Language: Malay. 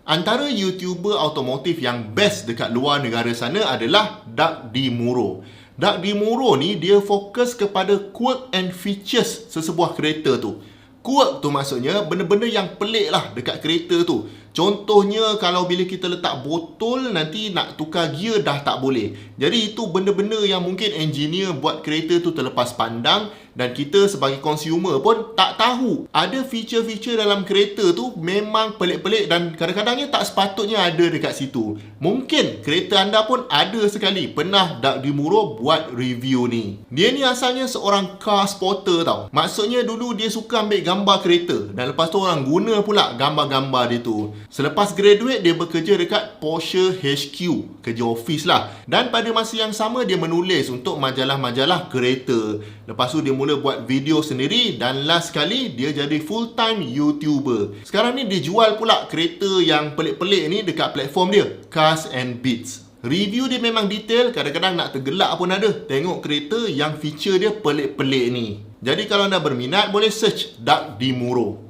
Antara YouTuber automotif yang best dekat luar negara sana adalah Doug DeMuro. Doug DeMuro ni dia fokus kepada quirk and features sesebuah kereta tu. Quirk tu maksudnya benda-benda yang pelik lah dekat kereta tu. Contohnya kalau bila kita letak botol nanti nak tukar gear dah tak boleh. Jadi itu benda-benda yang mungkin engineer buat kereta tu terlepas pandang dan kita sebagai consumer pun tak tahu. Ada feature-feature dalam kereta tu memang pelik-pelik dan kadang-kadangnya tak sepatutnya ada dekat situ. Mungkin kereta anda pun ada sekali pernah Doug DeMuro buat review ni. Dia ni asalnya seorang car spotter tau. Maksudnya dulu dia suka ambil gambar kereta dan lepas tu orang guna pula gambar-gambar dia tu. Selepas graduate dia bekerja dekat Porsche HQ, kerja office lah. Dan pada masa yang sama dia menulis untuk majalah-majalah kereta. Lepas tu dia mula buat video sendiri dan last sekali dia jadi full time YouTuber. Sekarang ni dia jual pula kereta yang pelik-pelik ni dekat platform dia, Cars and Beats. Review dia memang detail, kadang-kadang nak tergelak pun ada tengok kereta yang feature dia pelik-pelik ni. Jadi kalau anda berminat boleh search Doug DeMuro.